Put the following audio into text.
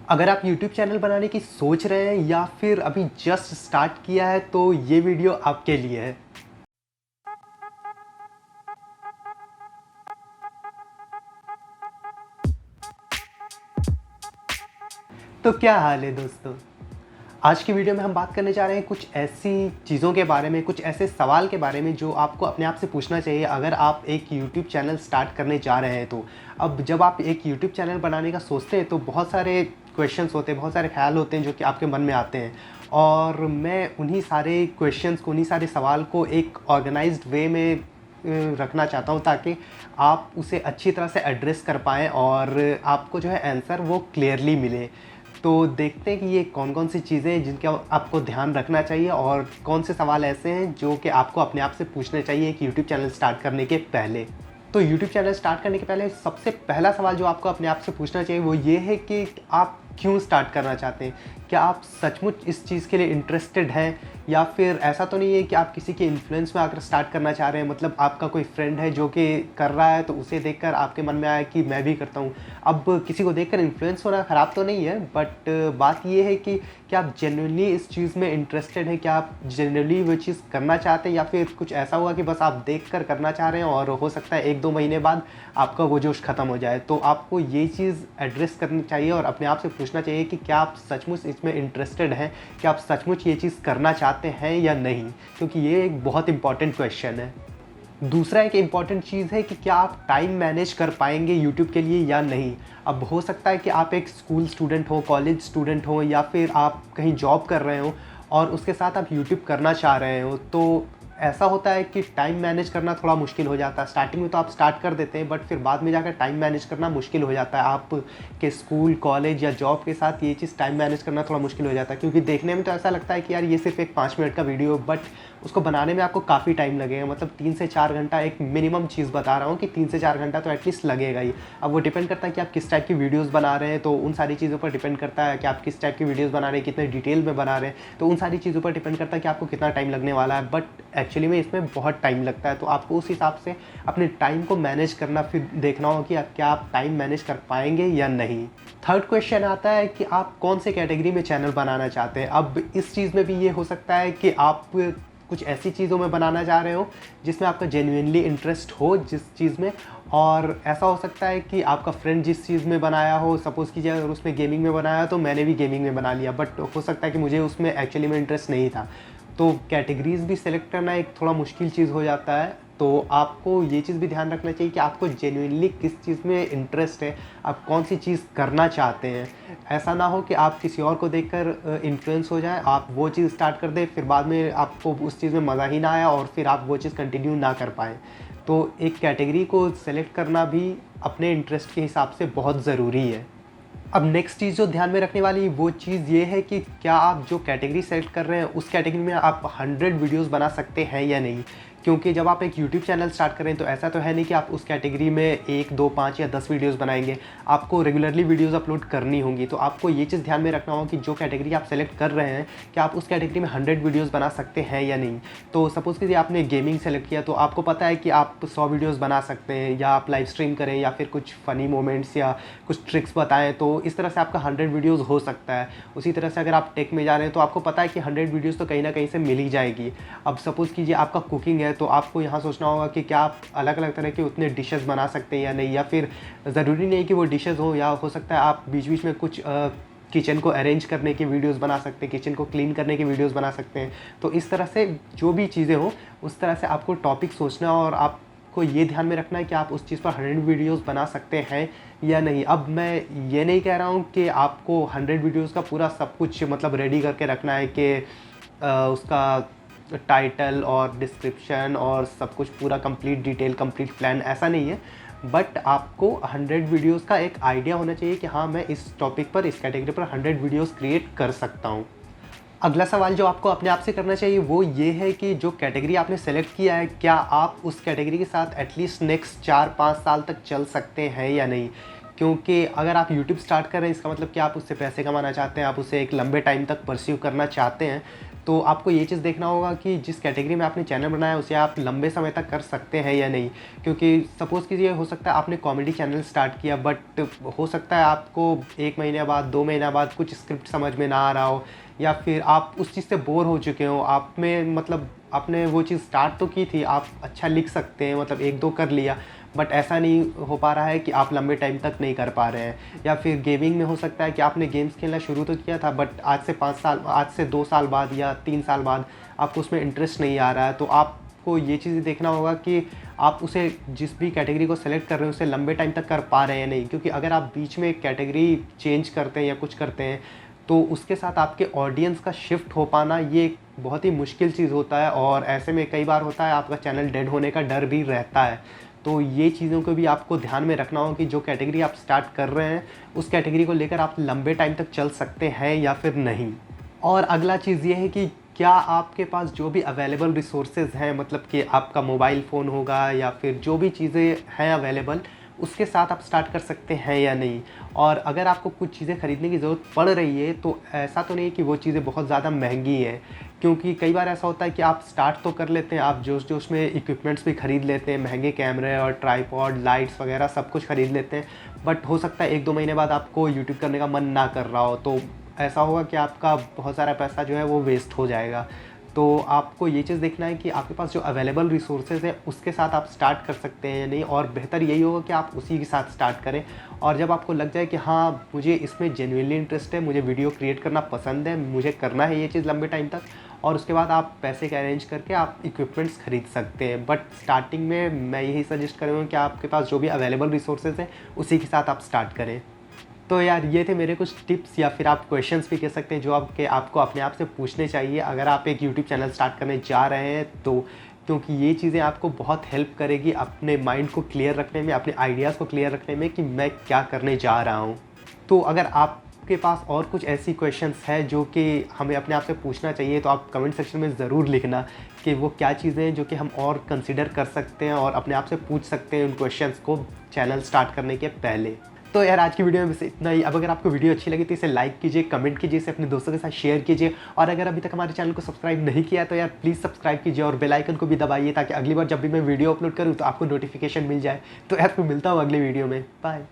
अगर आप YouTube channel बनाने की सोच रहे हैं या फिर अभी जस्ट स्टार्ट किया है तो ये वीडियो आपके लिए है। तो क्या हाल है दोस्तों? आज की वीडियो में हम बात करने जा रहे हैं कुछ ऐसी चीज़ों के बारे में, कुछ ऐसे सवाल के बारे में जो आपको अपने आप से पूछना चाहिए अगर आप एक YouTube चैनल स्टार्ट करने जा रहे हैं तो। अब जब आप एक YouTube चैनल बनाने का सोचते हैं तो बहुत सारे क्वेश्चन्स होते हैं, बहुत सारे ख़्याल होते हैं जो कि आपके मन में आते हैं और मैं उन्हीं सारे क्वेश्चंस को, उन्हीं सारे सवाल को एक ऑर्गेनाइज्ड वे में रखना चाहता हूँ ताकि आप उसे अच्छी तरह से एड्रेस कर पाएँ और आपको जो है आंसर वो क्लियरली मिले। तो देखते हैं कि ये कौन-कौन सी चीज़ें हैं जिनका आपको ध्यान रखना चाहिए और कौन से सवाल ऐसे हैं जो कि आपको अपने आप से पूछने चाहिए एक यूट्यूब चैनल स्टार्ट करने के पहले। तो यूट्यूब चैनल स्टार्ट करने के पहले सबसे पहला सवाल जो आपको अपने आप से पूछना चाहिए वो ये है कि आप क्यों स्टार्ट करना चाहते हैं? क्या आप सचमुच इस चीज़ के लिए इंटरेस्टेड हैं या फिर ऐसा तो नहीं है कि आप किसी के इन्फ्लुएंस में आकर स्टार्ट करना चाह रहे हैं, मतलब आपका कोई फ्रेंड है जो कि कर रहा है तो उसे देखकर आपके मन में आया कि मैं भी करता हूँ। अब किसी को देखकर इन्फ्लुएंस होना ख़राब तो नहीं है, बट बात ये है कि क्या आप जेन्युइनली इस चीज़ में इंटरेस्टेड हैं? क्या आप जेन्युइनली वो चीज़ करना चाहते हैं या फिर कुछ ऐसा हुआ कि बस आप देखकर करना चाह रहे हैं और हो सकता है 1-2 महीने बाद आपका वो जोश ख़त्म हो जाए? तो आपको ये चीज़ एड्रेस करनी चाहिए और अपने आप से पूछना चाहिए कि क्या आप सचमुच इसमें इंटरेस्टेड हैं? क्या आप सचमुच ये चीज़ करना चाहते हैं या नहीं? क्योंकि ये एक बहुत इंपॉर्टेंट क्वेश्चन है। दूसरा एक इम्पॉर्टेंट चीज़ है कि क्या आप टाइम मैनेज कर पाएंगे यूट्यूब के लिए या नहीं। अब हो सकता है कि आप एक स्कूल स्टूडेंट हो, कॉलेज स्टूडेंट हो या फिर आप कहीं जॉब कर रहे हो और उसके साथ आप यूट्यूब करना चाह रहे हो, तो ऐसा होता है कि टाइम मैनेज करना थोड़ा मुश्किल हो जाता है। स्टार्टिंग में तो आप स्टार्ट कर देते हैं बट फिर बाद में जाकर टाइम मैनेज करना मुश्किल हो जाता है। आप के स्कूल, कॉलेज या जॉब के साथ ये चीज़ टाइम मैनेज करना थोड़ा मुश्किल हो जाता है क्योंकि देखने में तो ऐसा लगता है कि यार ये सिर्फ एक 5 मिनट का वीडियो, बट उसको बनाने में आपको काफ़ी टाइम लगेगा। मतलब 3 से 4 घंटा, एक मिनिमम चीज़ बता रहा हूँ कि 3 से 4 घंटा तो एटलीस्ट लगेगा ही। अब वो डिपेंड करता है कि आप किस टाइप की वीडियोज़ बना रहे हैं, तो उन सारी चीज़ों पर डिपेंड करता है कि आप किस टाइप की वीडियोज़ बना रहे हैं, कितने डिटेल में बना रहे हैं, तो उन सारी चीज़ों पर डिपेंड करता है कि आपको कितना टाइम लगने वाला है। बट एक्चुअली में इसमें बहुत टाइम लगता है, तो आपको उस हिसाब से अपने टाइम को मैनेज करना, फिर देखना होगा कि क्या आप टाइम मैनेज कर पाएंगे या नहीं। थर्ड क्वेश्चन आता है कि आप कौन से कैटेगरी में चैनल बनाना चाहते हैं। अब इस चीज़ में भी ये हो सकता है कि आप कुछ ऐसी चीज़ों में बनाना चाह रहे हो जिसमें आपका जेन्युइनली इंटरेस्ट हो जिस चीज़ में, और ऐसा हो सकता है कि आपका फ्रेंड जिस चीज़ में बनाया हो, सपोज़ कीजिए अगर उसने गेमिंग में बनाया तो मैंने भी गेमिंग में बना लिया, बट हो सकता है कि मुझे उसमें एक्चुअली में इंटरेस्ट नहीं था। तो कैटेगरीज़ भी सिलेक्ट करना एक थोड़ा मुश्किल चीज़ हो जाता है। तो आपको ये चीज़ भी ध्यान रखना चाहिए कि आपको जेन्युइनली किस चीज़ में इंटरेस्ट है, आप कौन सी चीज़ करना चाहते हैं। ऐसा ना हो कि आप किसी और को देखकर इन्फ्लुएंस हो जाएं, आप वो चीज़ स्टार्ट कर दें, फिर बाद में आपको उस चीज़ में मज़ा ही ना आया और फिर आप वो चीज़ कंटिन्यू ना कर पाएँ। तो एक कैटेगरी को सेलेक्ट करना भी अपने इंटरेस्ट के हिसाब से बहुत ज़रूरी है। अब नेक्स्ट चीज़ जो ध्यान में रखने वाली वो चीज़ ये है कि क्या आप जो कैटेगरी सेलेक्ट कर रहे हैं उस कैटेगरी में आप 100 वीडियोस बना सकते हैं या नहीं। क्योंकि जब आप एक यूट्यूब चैनल स्टार्ट करें तो ऐसा तो है नहीं कि आप उस कैटेगरी में 1, 2, 5 या 10 वीडियोस बनाएंगे। आपको रेगुलरली वीडियोस अपलोड करनी होंगी, तो आपको ये चीज़ ध्यान में रखना होगा कि जो कैटेगरी आप सेलेक्ट कर रहे हैं कि आप उस कैटेगरी में 100 वीडियोज़ बना सकते हैं या नहीं। तो सपोज़ कीजिए आपने गेमिंग सेलेक्ट किया तो आपको पता है कि आप 100 वीडियोज़ बना सकते हैं, या आप लाइव स्ट्रीम करें या फिर कुछ फ़नी मोमेंट्स या कुछ ट्रिक्स बताएँ, तो इस तरह से आपका 100 वीडियोज़ हो सकता है। उसी तरह से अगर आप टेक में जा रहे हैं तो आपको पता है कि 100 वीडियोज़ तो कहीं ना कहीं से मिल ही जाएगी। अब सपोज़ कीजिए आपका कुकिंग है तो आपको यहाँ सोचना होगा कि क्या आप अलग अलग तरह के उतने डिशेस बना सकते हैं या नहीं, या फिर ज़रूरी नहीं कि वो डिशेस हो, या हो सकता है आप बीच बीच में कुछ किचन को अरेंज करने की वीडियोस बना सकते हैं, किचन को क्लीन करने की वीडियोस बना सकते हैं। तो इस तरह से जो भी चीज़ें हो उस तरह से आपको टॉपिक सोचना और आपको ये ध्यान में रखना है कि आप उस चीज़ पर 100 वीडियोस बना सकते हैं या नहीं। अब मैं ये नहीं कह रहा हूँ कि आपको 100 वीडियोस का पूरा सब कुछ मतलब रेडी करके रखना है कि उसका टाइटल और डिस्क्रिप्शन और सब कुछ पूरा कंप्लीट डिटेल, कंप्लीट प्लान, ऐसा नहीं है। बट आपको 100 वीडियोस का एक आइडिया होना चाहिए कि हाँ मैं इस टॉपिक पर, इस कैटेगरी पर 100 वीडियोस क्रिएट कर सकता हूँ। अगला सवाल जो आपको अपने आप से करना चाहिए वो ये है कि जो कैटेगरी आपने सेलेक्ट किया है क्या आप उस कैटेगरी के साथ एटलीस्ट नेक्स्ट 4-5 साल तक चल सकते हैं या नहीं। क्योंकि अगर आप यूट्यूब स्टार्ट कर रहे हैं इसका मतलब कि आप उससे पैसे कमाना चाहते हैं, आप उसे एक लंबे टाइम तक परस्यू करना चाहते हैं, तो आपको ये चीज़ देखना होगा कि जिस कैटेगरी में आपने चैनल बनाया है उसे आप लंबे समय तक कर सकते हैं या नहीं। क्योंकि सपोज़ कीजिए हो सकता है आपने कॉमेडी चैनल स्टार्ट किया, बट हो सकता है आपको 1 महीने बाद 2 महीने बाद कुछ स्क्रिप्ट समझ में ना आ रहा हो, या फिर आप उस चीज़ से बोर हो चुके हो। आप में मतलब आपने वो चीज़ स्टार्ट तो की थी, आप अच्छा लिख सकते हैं, मतलब 1-2 कर लिया, बट ऐसा नहीं हो पा रहा है कि आप लंबे टाइम तक नहीं कर पा रहे हैं। या फिर गेमिंग में हो सकता है कि आपने गेम्स खेलना शुरू तो किया था, बट आज से 2 साल बाद या 3 साल बाद आपको उसमें इंटरेस्ट नहीं आ रहा है। तो आपको ये चीज़ें देखना होगा कि आप उसे जिस भी कैटेगरी को सेलेक्ट कर रहे हैं उसे लंबे टाइम तक कर पा रहे हैं या नहीं। क्योंकि अगर आप बीच में कैटेगरी चेंज करते हैं या कुछ करते हैं तो उसके साथ आपके ऑडियंस का शिफ्ट हो पाना ये एक बहुत ही मुश्किल चीज़ होता है, और ऐसे में कई बार होता है आपका चैनल डेड होने का डर भी रहता है। तो ये चीज़ों को भी आपको ध्यान में रखना होगा कि जो कैटेगरी आप स्टार्ट कर रहे हैं उस कैटेगरी को लेकर आप लंबे टाइम तक चल सकते हैं या फिर नहीं। और अगला चीज़ ये है कि क्या आपके पास जो भी अवेलेबल रिसोर्सेज हैं, मतलब कि आपका मोबाइल फ़ोन होगा या फिर जो भी चीज़ें हैं अवेलेबल, उसके साथ आप स्टार्ट कर सकते हैं या नहीं। और अगर आपको कुछ चीज़ें ख़रीदने की ज़रूरत पड़ रही है तो ऐसा तो नहीं कि वो चीज़ें बहुत ज़्यादा महंगी हैं। क्योंकि कई बार ऐसा होता है कि आप स्टार्ट तो कर लेते हैं, आप जोश-जोश में इक्विपमेंट्स भी ख़रीद लेते हैं, महंगे कैमरे और ट्राइपॉड, लाइट्स वगैरह सब कुछ ख़रीद लेते हैं, बट हो सकता है 1-2 महीने बाद आपको यूट्यूब करने का मन ना कर रहा हो, तो ऐसा होगा कि आपका बहुत सारा पैसा जो है वो वेस्ट हो जाएगा। तो आपको ये चीज़ देखना है कि आपके पास जो अवेलेबल रिसोर्सेज हैं उसके साथ आप स्टार्ट कर सकते हैं या नहीं, और बेहतर यही होगा कि आप उसी के साथ स्टार्ट करें। और जब आपको लग जाए कि हाँ मुझे इसमें जेन्युइनली इंटरेस्ट है, मुझे वीडियो क्रिएट करना पसंद है, मुझे करना है ये चीज़ लंबे टाइम तक, और उसके बाद आप पैसे के अरेंज करके आप इक्विपमेंट्स खरीद सकते हैं। बट स्टार्टिंग में मैं यही सजेस्ट करूँगा कि आपके पास जो भी अवेलेबल रिसोर्सेज हैं उसी के साथ आप स्टार्ट करें। तो यार ये थे मेरे कुछ टिप्स या फिर आप क्वेश्चंस भी कह सकते हैं जो आपको अपने आप से पूछने चाहिए अगर आप एक यूट्यूब चैनल स्टार्ट करने जा रहे हैं तो। क्योंकि ये चीज़ें आपको बहुत हेल्प करेगी अपने माइंड को क्लियर रखने में, अपने आइडियाज़ को क्लियर रखने में कि मैं क्या करने जा रहा हूँ। तो अगर आपके पास और कुछ ऐसी क्वेश्चंस है जो कि हमें अपने आप से पूछना चाहिए तो आप कमेंट सेक्शन में ज़रूर लिखना कि वो क्या चीज़ें हैं जो कि हम और कंसिडर कर सकते हैं और अपने आप से पूछ सकते हैं उन क्वेश्चंस को चैनल स्टार्ट करने के पहले। तो यार आज की वीडियो में बस इतना ही। अब अगर आपको वीडियो अच्छी लगी तो इसे लाइक कीजिए, कमेंट कीजिए, इसे अपने दोस्तों के साथ शेयर कीजिए, और अगर अभी तक हमारे चैनल को सब्सक्राइब नहीं किया तो यार प्लीज़ सब्सक्राइब कीजिए और बेल आइकन को भी दबाइए ताकि अगली बार जब भी मैं वीडियो अपलोड करूँ तो आपको नोटिफिकेशन मिल जाए। तो यार फिर मिलता हूँ अगली वीडियो में। बाय।